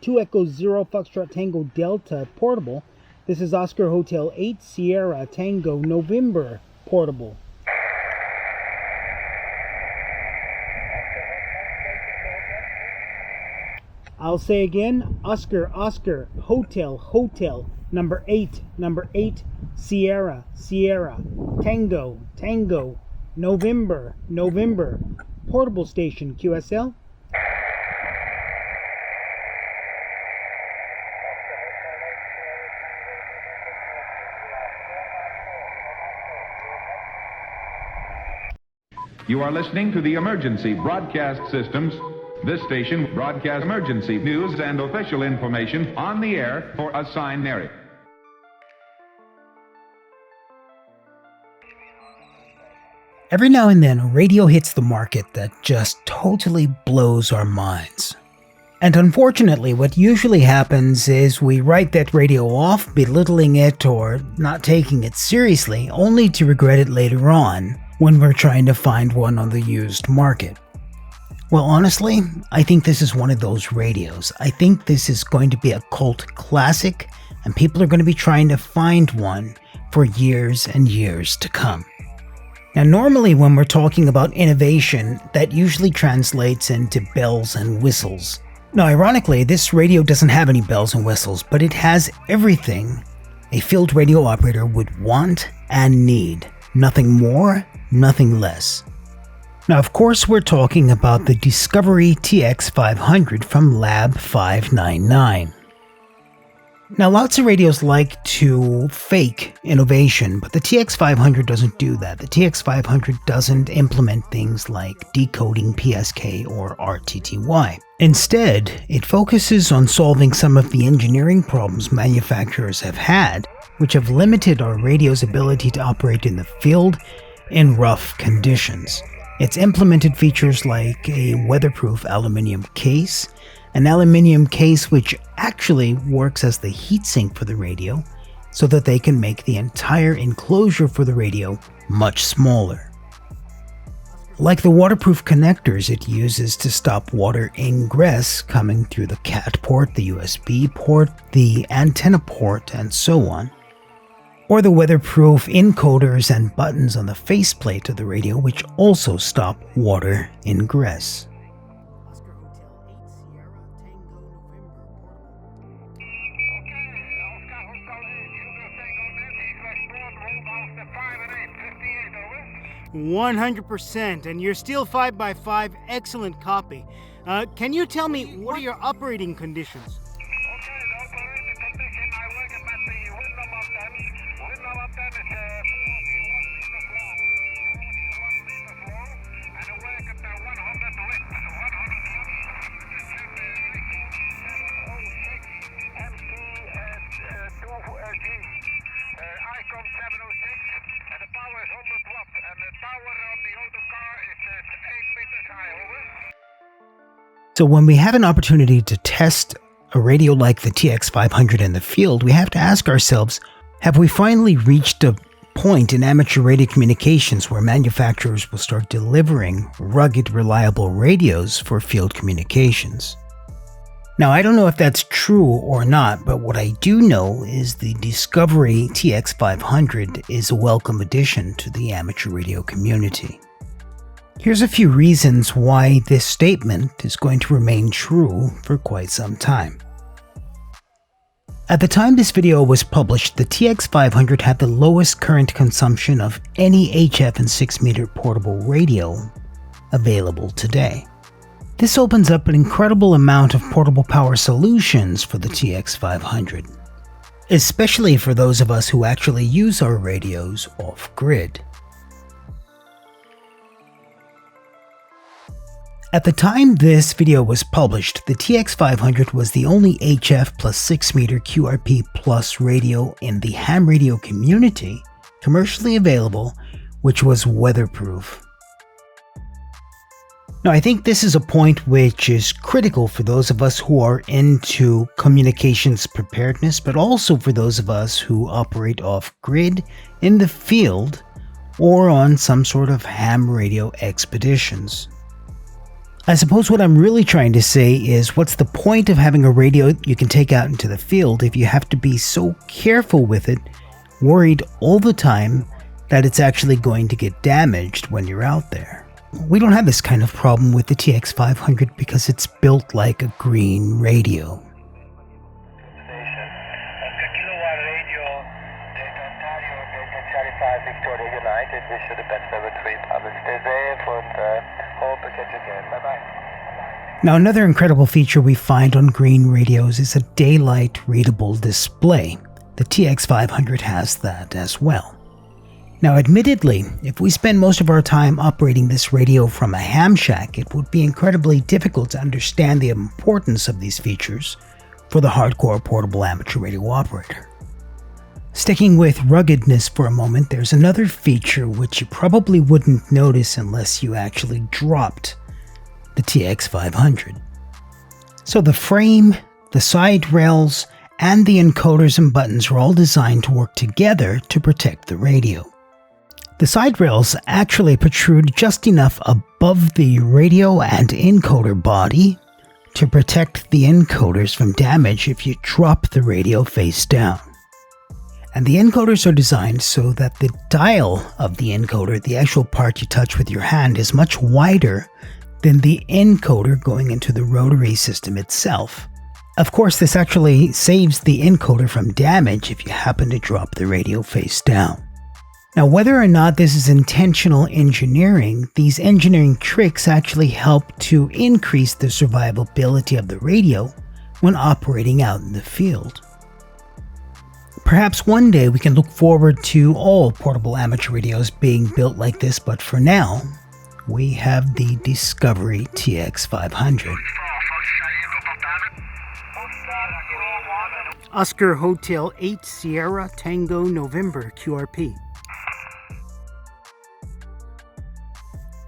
2 Echo 0 Foxtrot Tango Delta portable. This is Oscar Hotel 8 Sierra Tango November portable. I'll say again, Oscar Hotel number 8 Sierra Tango November portable station QSL. You are listening to the Emergency Broadcast Systems. This station broadcasts emergency news and official information on the air for assigned area. Every now and then, a radio hits the market that just totally blows our minds. And unfortunately, what usually happens is we write that radio off, belittling it or not taking it seriously, only to regret it later on when we're trying to find one on the used market. Well, honestly, I think this is one of those radios. I think this is going to be a cult classic, and people are going to be trying to find one for years and years to come. Now, normally when we're talking about innovation, that usually translates into bells and whistles. Now, ironically, this radio doesn't have any bells and whistles, but it has everything a field radio operator would want and need. Nothing more, nothing less. Now, of course, we're talking about the Discovery TX-500 from Lab599. Now, lots of radios like to fake innovation, but the TX-500 doesn't do that. The TX-500 doesn't implement things like decoding PSK or RTTY. Instead, it focuses on solving some of the engineering problems manufacturers have had, which have limited our radio's ability to operate in the field in rough conditions. It's implemented features like a weatherproof aluminum case, an aluminum case which actually works as the heatsink for the radio so that they can make the entire enclosure for the radio much smaller. Like the waterproof connectors it uses to stop water ingress coming through the CAT port, the USB port, the antenna port, and so on. Or the weatherproof encoders and buttons on the faceplate of the radio which also stop water ingress. Over. 100%, and you're still 5x5, excellent copy. Can you tell me what are your operating conditions? So when we have an opportunity to test a radio like the TX-500 in the field, we have to ask ourselves, have we finally reached a point in amateur radio communications where manufacturers will start delivering rugged, reliable radios for field communications? Now, I don't know if that's true or not, but what I do know is the Discovery TX-500 is a welcome addition to the amateur radio community. Here's a few reasons why this statement is going to remain true for quite some time. At the time this video was published, the TX-500 had the lowest current consumption of any HF and 6-meter portable radio available today. This opens up an incredible amount of portable power solutions for the TX-500, especially for those of us who actually use our radios off-grid. At the time this video was published, the TX-500 was the only HF plus 6-meter QRP plus radio in the ham radio community commercially available, which was weatherproof. Now, I think this is a point which is critical for those of us who are into communications preparedness, but also for those of us who operate off-grid in the field or on some sort of ham radio expeditions. I suppose what I'm really trying to say is, what's the point of having a radio you can take out into the field if you have to be so careful with it, worried all the time that it's actually going to get damaged when you're out there? We don't have this kind of problem with the TX-500 because it's built like a green radio. Now, another incredible feature we find on green radios is a daylight readable display. The TX-500 has that as well. Now, admittedly, if we spend most of our time operating this radio from a ham shack, it would be incredibly difficult to understand the importance of these features for the hardcore portable amateur radio operator. Sticking with ruggedness for a moment, there's another feature which you probably wouldn't notice unless you actually dropped the TX-500. So the frame, the side rails, and the encoders and buttons are all designed to work together to protect the radio. The side rails actually protrude just enough above the radio and encoder body to protect the encoders from damage if you drop the radio face down. And the encoders are designed so that the dial of the encoder, the actual part you touch with your hand, is much wider than the encoder going into the rotary system itself. Of course, this actually saves the encoder from damage if you happen to drop the radio face down. Now, whether or not this is intentional engineering, these engineering tricks actually help to increase the survivability of the radio when operating out in the field. Perhaps one day we can look forward to all portable amateur radios being built like this, but for now, we have the Discovery TX-500. Oscar Hotel 8 Sierra Tango November QRP.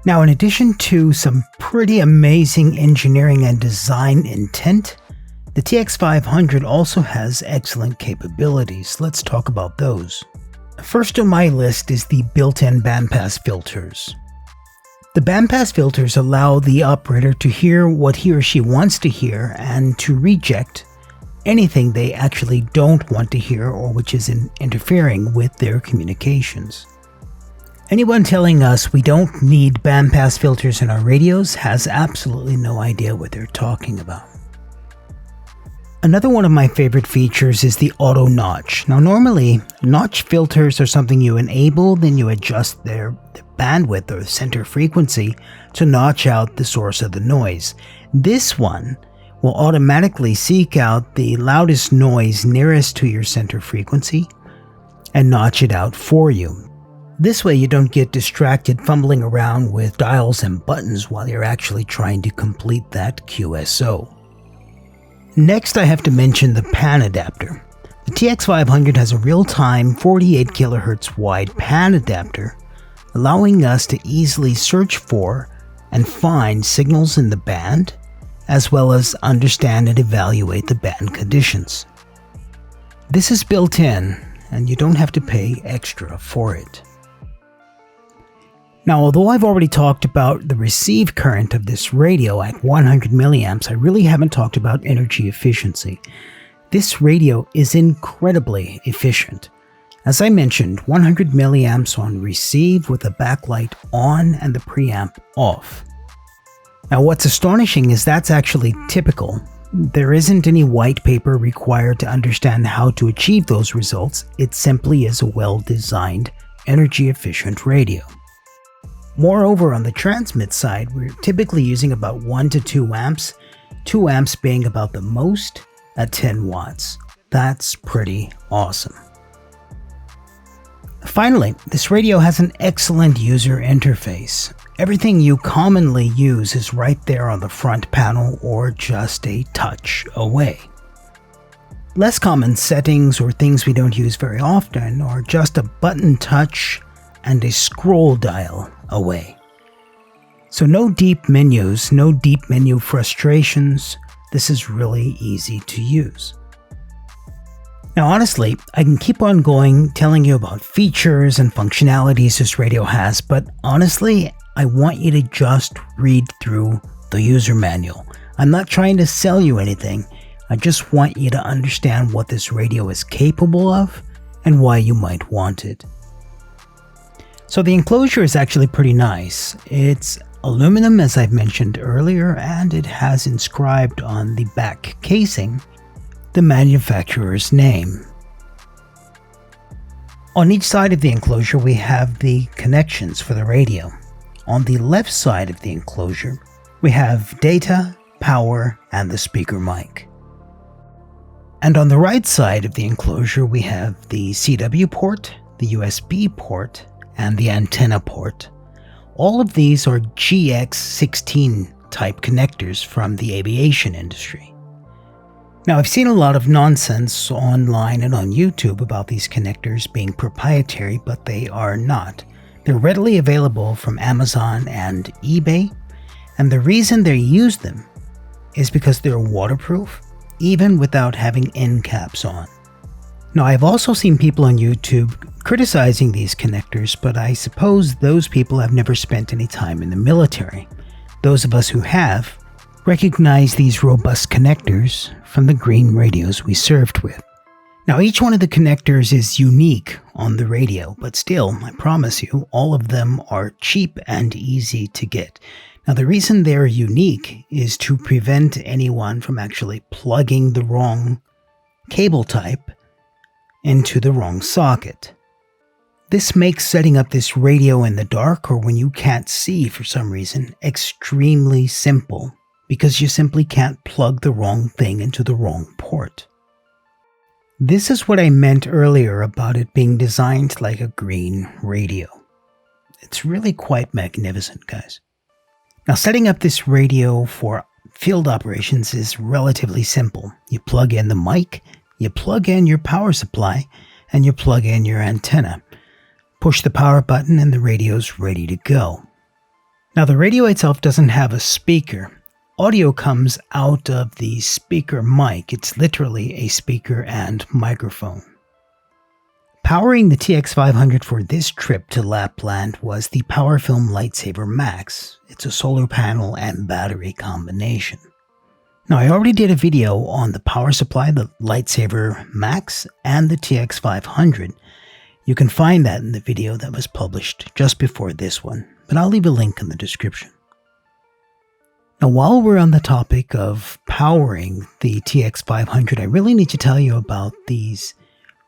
Now, in addition to some pretty amazing engineering and design intent, the TX-500 also has excellent capabilities. Let's talk about those. First on my list is the built-in bandpass filters. The bandpass filters allow the operator to hear what he or she wants to hear and to reject anything they actually don't want to hear or which is interfering with their communications. Anyone telling us we don't need bandpass filters in our radios has absolutely no idea what they're talking about. Another one of my favorite features is the auto notch. Now, normally, notch filters are something you enable, then you adjust their bandwidth or center frequency to notch out the source of the noise. This one will automatically seek out the loudest noise nearest to your center frequency and notch it out for you. This way you don't get distracted fumbling around with dials and buttons while you're actually trying to complete that QSO. Next, I have to mention the pan adapter. The TX-500 has a real-time 48 kHz wide pan adapter, allowing us to easily search for and find signals in the band, as well as understand and evaluate the band conditions. This is built in, and you don't have to pay extra for it. Now, although I've already talked about the receive current of this radio at 100 milliamps, I really haven't talked about energy efficiency. This radio is incredibly efficient. As I mentioned, 100 milliamps on receive with the backlight on and the preamp off. Now, what's astonishing is that's actually typical. There isn't any white paper required to understand how to achieve those results. It simply is a well-designed, energy-efficient radio. Moreover, on the transmit side, we're typically using about 1 to 2 amps, 2 amps being about the most at 10 watts. That's pretty awesome. Finally, this radio has an excellent user interface. Everything you commonly use is right there on the front panel or just a touch away. Less common settings or things we don't use very often are just a button touch and a scroll dial away. So no deep menus, no deep menu frustrations. This is really easy to use. Now honestly, I can keep on going telling you about features and functionalities this radio has, but honestly, I want you to just read through the the user manual. I'm not trying to sell you anything. I just want you to understand what this radio is capable of and why you might want it. So the enclosure is actually pretty nice. It's aluminum, as I've mentioned earlier, and it has inscribed on the back casing the manufacturer's name. On each side of the enclosure we have the connections for the radio. On the left side of the enclosure we have data, power, and the speaker mic. And on the right side of the enclosure we have the CW port, the USB port, and the antenna port. All of these are GX16 type connectors from the aviation industry. Now, I've seen a lot of nonsense online and on YouTube about these connectors being proprietary, but they are not. They're readily available from Amazon and eBay, and the reason they use them is because they're waterproof, even without having end caps on. Now, I've also seen people on YouTube criticizing these connectors, but I suppose those people have never spent any time in the military. Those of us who have recognize these robust connectors from the green radios we served with. Now, each one of the connectors is unique on the radio, but still, I promise you, all of them are cheap and easy to get. Now, the reason they're unique is to prevent anyone from actually plugging the wrong cable type into the wrong socket. This makes setting up this radio in the dark or when you can't see for some reason extremely simple, because you simply can't plug the wrong thing into the wrong port. This is what I meant earlier about it being designed like a green radio. It's really quite magnificent, guys. Now, setting up this radio for field operations is relatively simple. You plug in the mic, you plug in your power supply, and you plug in your antenna. Push the power button and the radio's ready to go. Now, the radio itself doesn't have a speaker. Audio comes out of the speaker mic. It's literally a speaker and microphone. Powering the TX-500 for this trip to Lapland was the PowerFilm Lightsaber Max. It's a solar panel and battery combination. Now, I already did a video on the power supply, the Lightsaber Max, and the TX-500. You can find that in the video that was published just before this one, but I'll leave a link in the description. Now, while we're on the topic of powering the TX-500, I really need to tell you about these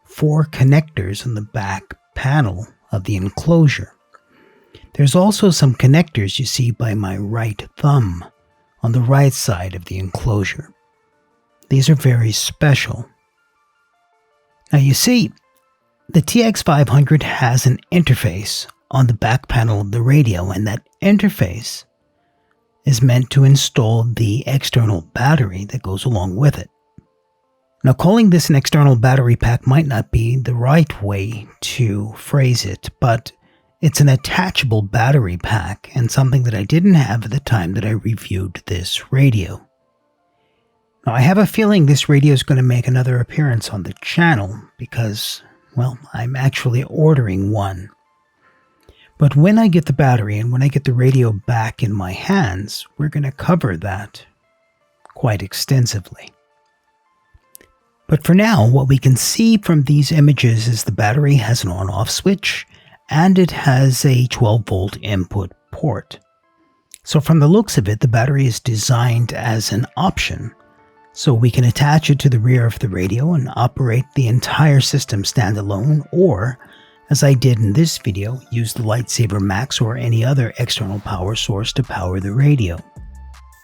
4 connectors on the back panel of the enclosure. There's also some connectors you see by my right thumb on the right side of the enclosure. These are very special. Now, you see, the TX-500 has an interface on the back panel of the radio, and that interface is meant to install the external battery that goes along with it. Now, calling this an external battery pack might not be the right way to phrase it, but it's an attachable battery pack and something that I didn't have at the time that I reviewed this radio. Now, I have a feeling this radio is going to make another appearance on the channel because, well, I'm actually ordering one. But when I get the battery and when I get the radio back in my hands, we're going to cover that quite extensively. But for now, what we can see from these images is the battery has an on-off switch and it has a 12-volt input port. So from the looks of it, the battery is designed as an option. So we can attach it to the rear of the radio and operate the entire system standalone, or as I did in this video, use the Lightsaber Max or any other external power source to power the radio.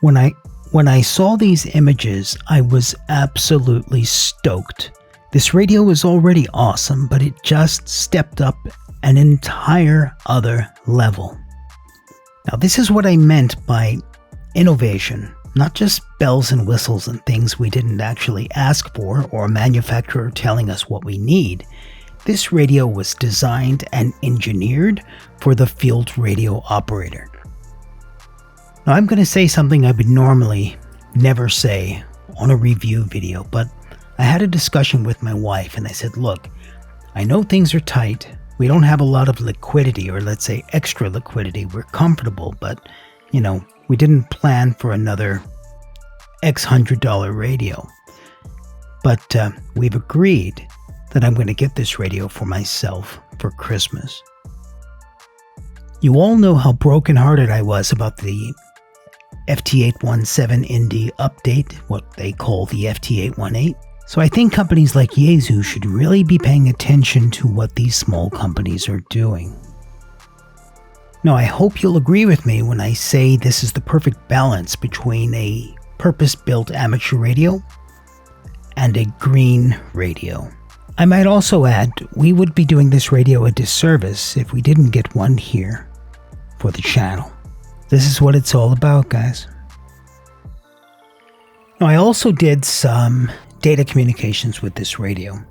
When I saw these images, I was absolutely stoked. This radio was already awesome, but it just stepped up an entire other level. Now, this is what I meant by innovation, not just bells and whistles and things we didn't actually ask for or a manufacturer telling us what we need. This radio was designed and engineered for the field radio operator. Now, I'm going to say something I would normally never say on a review video, but I had a discussion with my wife and I said, look, I know things are tight. We don't have a lot of liquidity, or let's say extra liquidity. We're comfortable, but, We didn't plan for another $100 radio. But we've agreed that I'm going to get this radio for myself for Christmas. You all know how brokenhearted I was about the FT817 Indy update, what they call the FT818. So I think companies like Yaesu should really be paying attention to what these small companies are doing. Now, I hope you'll agree with me when I say this is the perfect balance between a purpose-built amateur radio and a green radio. I might also add, we would be doing this radio a disservice if we didn't get one here for the channel. This is what it's all about, guys. Now, I also did some data communications with this radio.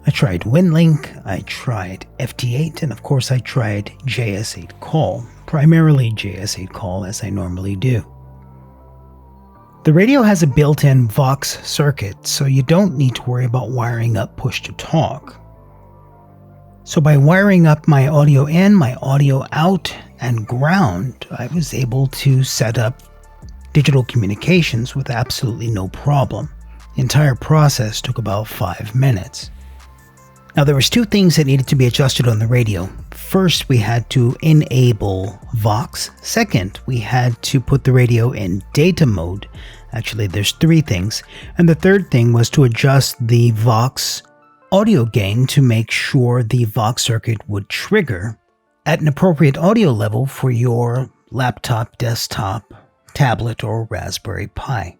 I tried WinLink, I tried FT8, and of course I tried JS8 call, primarily JS8 call as I normally do. The radio has a built-in Vox circuit, so you don't need to worry about wiring up push-to-talk. So by wiring up my audio in, my audio out, and ground, I was able to set up digital communications with absolutely no problem. The entire process took about 5 minutes. Now there was two things that needed to be adjusted on the radio. First, we had to enable Vox. Second, we had to put the radio in data mode. Actually, there's three things. And the third thing was to adjust the Vox audio gain to make sure the Vox circuit would trigger at an appropriate audio level for your laptop, desktop, tablet, or Raspberry Pi.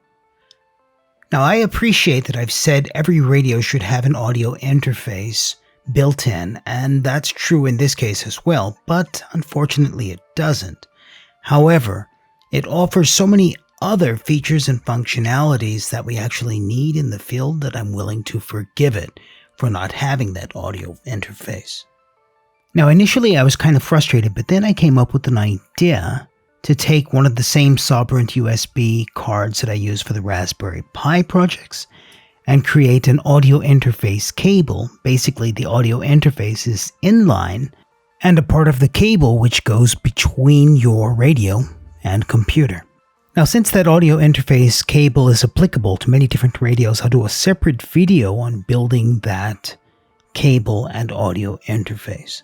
Now, I appreciate that I've said every radio should have an audio interface built in, and that's true in this case as well, but unfortunately it doesn't. However, it offers so many other features and functionalities that we actually need in the field that I'm willing to forgive it for not having that audio interface. Now, initially I was kind of frustrated, but then I came up with an idea to take one of the same Sovereign USB cards that I use for the Raspberry Pi projects and create an audio interface cable. Basically, the audio interface is inline and a part of the cable which goes between your radio and computer. Now, since that audio interface cable is applicable to many different radios, I'll do a separate video on building that cable and audio interface.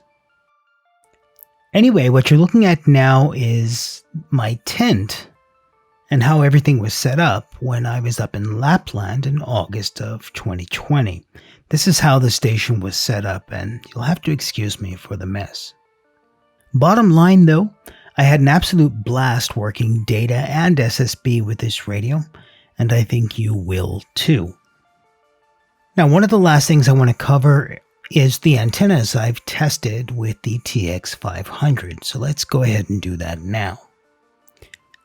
Anyway, what you're looking at now is my tent and how everything was set up when I was up in Lapland in August of 2020. This is how the station was set up, and you'll have to excuse me for the mess. Bottom line though, I had an absolute blast working data and SSB with this radio, and I think you will too. Now, one of the last things I want to cover is the antennas I've tested with the TX-500. So let's go ahead and do that now.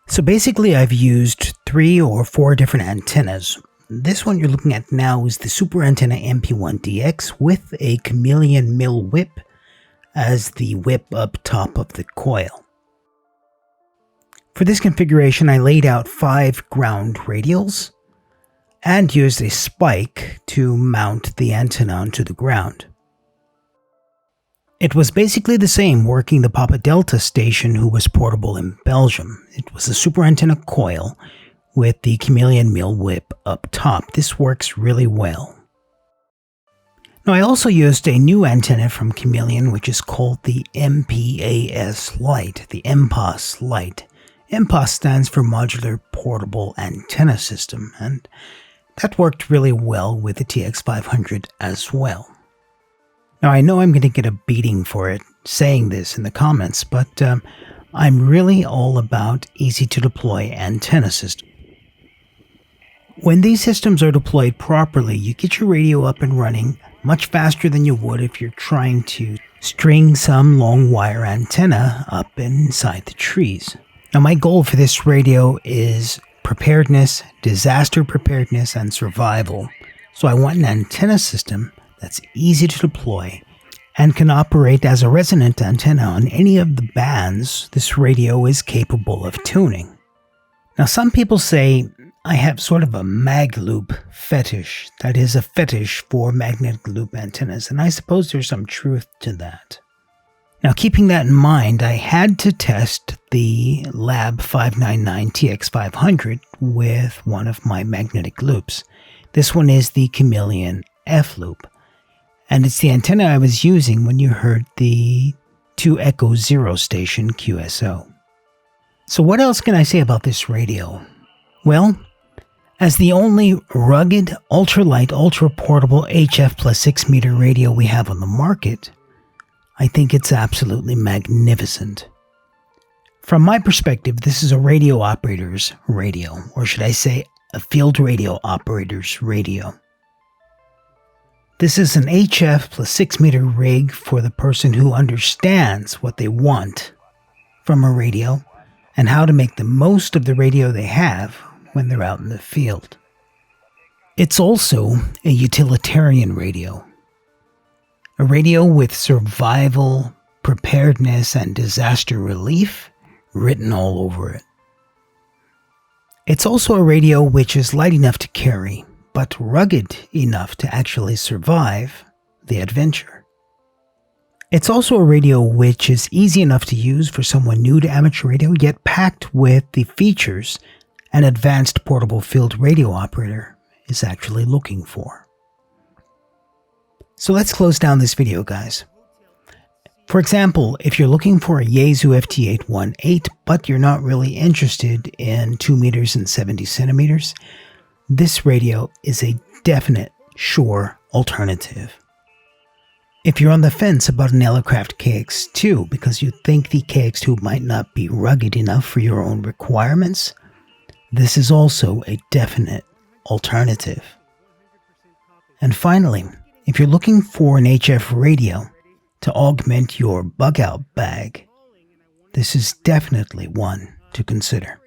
So basically I've used 3 or 4 different antennas. This one you're looking at now is the Super Antenna MP1DX with a chameleon mill whip as the whip up top of the coil. For this configuration I laid out 5 ground radials and used a spike to mount the antenna onto the ground. It was basically the same working the Papa Delta station who was portable in Belgium. It was a super antenna coil with the chameleon mill whip up top. This works really well. Now, I also used a new antenna from Chameleon which is called the MPAS Lite, the MPAS Lite. MPAS stands for Modular Portable Antenna System, and that worked really well with the TX-500 as well. Now, I know I'm going to get a beating for it saying this in the comments, but I'm really all about easy-to-deploy antenna systems. When these systems are deployed properly, you get your radio up and running much faster than you would if you're trying to string some long wire antenna up inside the trees. Now, my goal for this radio is preparedness, disaster preparedness, and survival. So I want an antenna system that's easy to deploy and can operate as a resonant antenna on any of the bands this radio is capable of tuning. Now, some people say I have sort of a mag loop fetish, that is a fetish for magnetic loop antennas, and I suppose there's some truth to that. Now, keeping that in mind, I had to test the Lab599 TX-500 with one of my magnetic loops. This one is the Chameleon F loop, and it's the antenna I was using when you heard the 2 Echo 0 station QSO. So what else can I say about this radio? Well, as the only rugged, ultralight, ultra-portable HF plus 6 meter radio we have on the market, I think it's absolutely magnificent. From my perspective, this is a radio operator's radio, or should I say a field radio operator's radio. This is an HF plus 6 meter rig for the person who understands what they want from a radio and how to make the most of the radio they have when they're out in the field. It's also a utilitarian radio. A radio with survival, preparedness, and disaster relief written all over it. It's also a radio which is light enough to carry, but rugged enough to actually survive the adventure. It's also a radio which is easy enough to use for someone new to amateur radio, yet packed with the features an advanced portable field radio operator is actually looking for. So let's close down this video, guys. For example, if you're looking for a Yaesu FT818, but you're not really interested in 2 meters and 70 centimeters, this radio is a definite, sure alternative. If you're on the fence about an Elecraft KX2 because you think the KX2 might not be rugged enough for your own requirements, this is also a definite alternative. And finally, if you're looking for an HF radio to augment your bug-out bag, this is definitely one to consider.